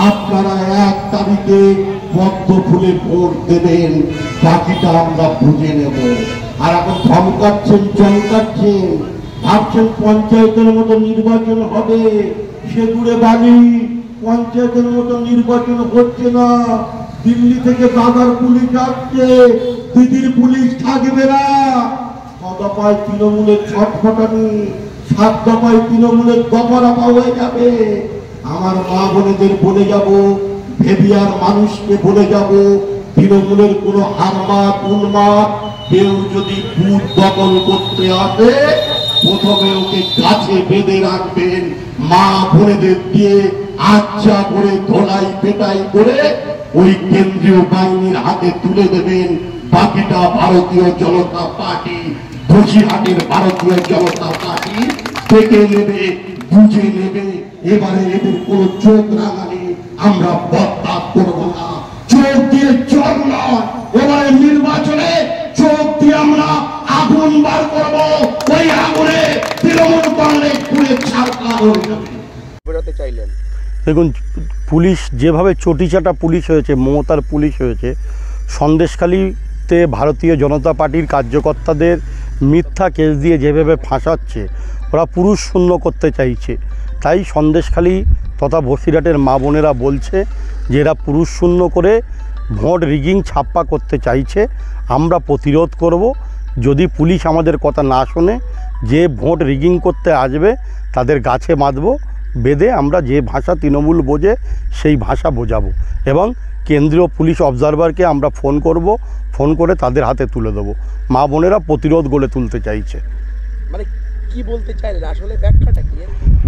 আপনারা 1 তারিখে পদ্ম ফুলে ভোট দেবেন, বাকিটা আমরা বুঝে নেব। আর এখন ধমকাচ্ছেন, চমকাচ্ছেন, ভাবছেন পঞ্চায়েতের মতো নির্বাচন হবে। সেগুড়ে বালি পঞ্চায়েতের মতো নির্বাচন হচ্ছে না। দিল্লি থেকে দাদার পুলিশ আসছে, দিদির পুলিশ থাকবে না। 6 দফায় তৃণমূলের ছটফটানি, 7 দফায় তৃণমূলের দফারফা হয়ে যাবে। আমার মা বোনেদের বলে যাব, ভেবিয়ার মানুষকে বলে যাব, তৃণমূলের কোন হারমাত উন্মাদ কেউ যদি বুথ দখল করতে আসে, প্রথমে ওকে গাছে বেঁধে রাখবেন, মা বোনেদের দিয়ে আচ্ছা করে ধোলাই পেটাই করে ওই কেন্দ্রীয় বাহিনীর হাতে তুলে দেবেন। বাকিটা ভারতীয় জনতা পার্টি, বসিরহাটের ভারতীয় জনতা পার্টি দেখে নেবে, বুঝে নেবে। এবারে এদের কোনো চোখ রাঙানি আমরা বরদাস্ত করব না। চোখ দিয়ে চোখ নয়, এবারে নির্বাচনে চোখ দিয়ে আমরা আগুন বার করব। ওই আগুনে তৃণমূল কংগ্রেস পুড়ে ছারখার হয়ে যাবে। বেরোতে চাইলেন, দেখুন পুলিশ যেভাবে চটিচাটা পুলিশ হয়েছে, মমতার পুলিশ হয়েছে, সন্দেশখালীতে ভারতীয় জনতা পার্টির কার্যকর্তাদের মিথ্যা কেস দিয়ে যেভাবে ফাঁসাচ্ছে, ওরা পুরুষ শূন্য করতে চাইছে। তাই সন্দেশখালী তথা বসিরহাটের মা বোনেরা বলছে যে এরা পুরুষ শূন্য করে ভোট রিগিং ছাপ্পা করতে চাইছে। আমরা প্রতিরোধ করব। যদি পুলিশ আমাদের কথা না শোনে, যে ভোট রিগিং করতে আসবে তাদের গাছে বাঁধব, বেঁধে আমরা যে ভাষা তৃণমূল বোঝে সেই ভাষা বোঝাবো। এবং কেন্দ্রীয় পুলিশ অবজারভারকে আমরা ফোন করব, ফোন করে তাদের হাতে তুলে দেবো। মা বোনেরা প্রতিরোধ গড়ে তুলতে চাইছে। মানে কি বলতে চাইলেন আসলে, ব্যাখ্যাটা কি?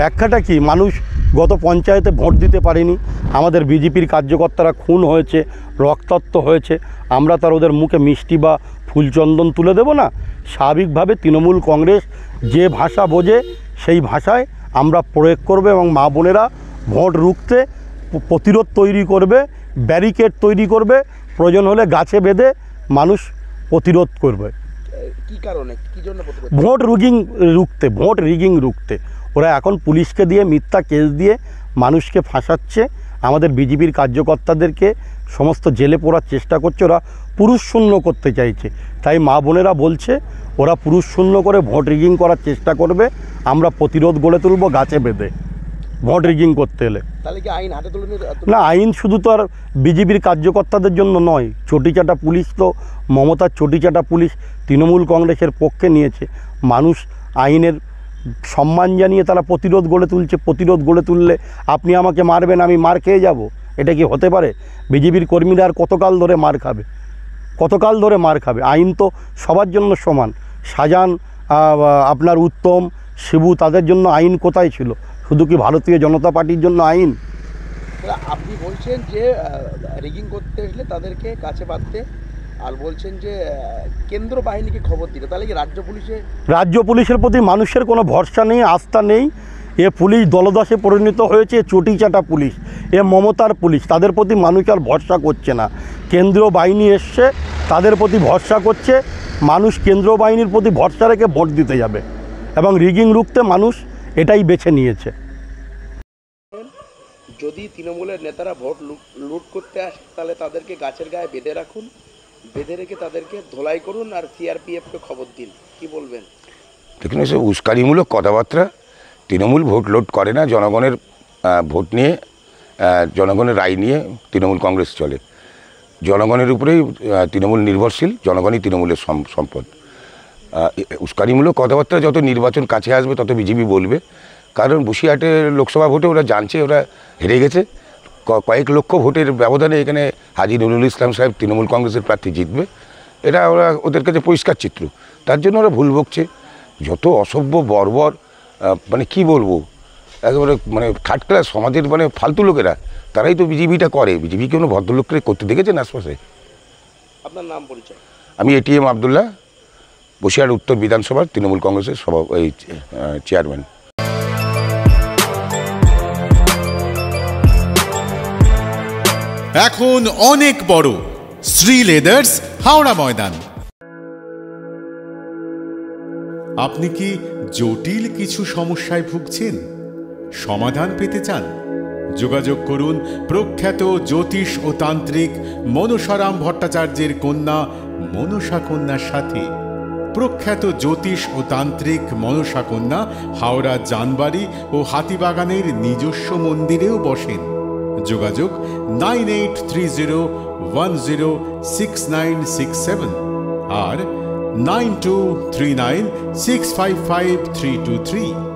ব্যাখ্যাটা কি, মানুষ গত পঞ্চায়েতে ভোট দিতে পারেনি, আমাদের বিজেপির কার্যকর্তারা খুন হয়েছে, রক্তাক্ত হয়েছে, আমরা তার ওদের মুখে মিষ্টি বা ফুলচন্দন তুলে দেব না? স্বাভাবিকভাবে তৃণমূল কংগ্রেস যে ভাষা বোঝে সেই ভাষায় আমরা প্রয়োগ করবে এবং মা বোনেরা ভোট রুখতে প্রতিরোধ তৈরি করবে, ব্যারিকেড তৈরি করবে, প্রয়োজন হলে গাছে বেঁধে মানুষ প্রতিরোধ করবে। কি কারণে, কি জন্য? ভোট রিগিং রুখতে ওরা এখন পুলিশকে দিয়ে মিথ্যা কেস দিয়ে মানুষকে ফাঁসাচ্ছে, আমাদের বিজেপির কার্যকর্তাদেরকে সমস্ত জেলে পোড়ার চেষ্টা করছে, ওরা পুরুষ শূন্য করতে চাইছে। তাই মা বোনেরা বলছে ওরা পুরুষ শূন্য করে ভোট রিগিং করার চেষ্টা করবে, আমরা প্রতিরোধ গড়ে তুলব গাছে বেঁধে ভোট রিগিং করতে এলে। তাহলে কি আইন হাতে তুলে না, আইন শুধু তো আর বিজেপির কার্যকর্তাদের জন্য নয়। চটিচাটা পুলিশ তো মমতার চটিচাটা পুলিশ তৃণমূল কংগ্রেসের পক্ষে নিয়েছে। মানুষ আইনের সম্মান জানিয়ে তারা প্রতিরোধ গড়ে তুলছে। প্রতিরোধ গড়ে তুললে আপনি আমাকে মারবেন, আমি মার খেয়ে যাব, এটা কি হতে পারে? বিজেপির কর্মীরা আর কতকাল ধরে মার খাবে? কতকাল ধরে মার খাবে? আইন তো সবার জন্য সমান। শাহজাহান, আপনার উত্তম, শিবু, তাদের জন্য আইন কোথায় ছিল? শুধু কি ভারতীয় জনতা পার্টির জন্য আইন? আপনি বলছেন যে রিগিং করতে আসলে তাদেরকে কাছে বাঁধতে, আর বলছেন যে কেন্দ্র বাহিনীকে খবর দিতে। তাহলে কি রাজ্য পুলিশের প্রতি মানুষের কোনো ভরসা নেই, আস্থা নেই? এ পুলিশ দলদাসে পরিণত হয়েছে, চটিচাটা পুলিশ, এ মমতার পুলিশ, তাদের প্রতি মানুষ আর ভরসা করছে না। কেন্দ্রীয় বাহিনী এসছে, তাদের প্রতি ভরসা করছে। মানুষ কেন্দ্রীয় বাহিনীর প্রতি ভরসা রেখে ভোট দিতে যাবে এবং রিগিং রুখতে মানুষ এটাই বেছে নিয়েছে। যদি তৃণমূলের নেতারা ভোট লুট করতে আসে তাহলে তাদেরকে গাছের গায়ে বেঁধে রাখুন, বেঁধে রেখে তাদেরকে ধোলাই করুন আর সিআরপিএফকে খবর দিন। কি বলবেন? দেখুন, এসব উস্কানিমূলক কথাবার্তা। তৃণমূল ভোট লুট করে না। জনগণের ভোট নিয়ে, জনগণের রায় নিয়ে তৃণমূল কংগ্রেস চলে। জনগণের উপরেই তৃণমূল নির্ভরশীল, জনগণই তৃণমূলের সম্পদ। উস্কানিমূলক কথাবার্তা যত নির্বাচন কাছে আসবে তত বিজেপি বলবে। কারণ বসিরহাটের লোকসভা ভোটে ওরা জানছে ওরা হেরে গেছে। কয়েক লক্ষ ভোটের ব্যবধানে এখানে হাজী নুরুল ইসলাম সাহেব তৃণমূল কংগ্রেসের প্রার্থী জিতবে, এটা ওরা ওদের কাছে পরিষ্কার চিত্র। তার জন্য ওরা ভুল বকছে। যত অসভ্য বর্বর, মানে কি বলবো, একেবারে মানে থার্ড ক্লাস সমাজের মানে ফালতু লোকেরা, তারাই তো বিজেপিটা করে। বিজেপি কোনো ভদ্রলোককে করতে দেখেছেন আশপাশে? আপনার নাম পরিচয়? আমি এটিএম আবদুল্লাহ, বসিরহাট উত্তর বিধানসভার তৃণমূল কংগ্রেসের চেয়ারম্যান। এখন অনেক বড় শ্রী লেদার্স, হাওড়া ময়দান। আপনি কি জটিল কিছু সমস্যায় ভুগছেন? সমাধান পেতে চান? যোগাযোগ করুন প্রখ্যাত জ্যোতিষ ও তান্ত্রিক মনসারাম ভট্টাচার্যের কন্যা মনসা কন্যার সাথে। প্রখ্যাত জ্যোতিষ ও তান্ত্রিক মনসা কন্যা হাওড়া জানবাড়ি ও হাতিবাগানের নিজস্ব মন্দিরেও বসেন। যোগাযোগ 9830106967 আর 9239655323।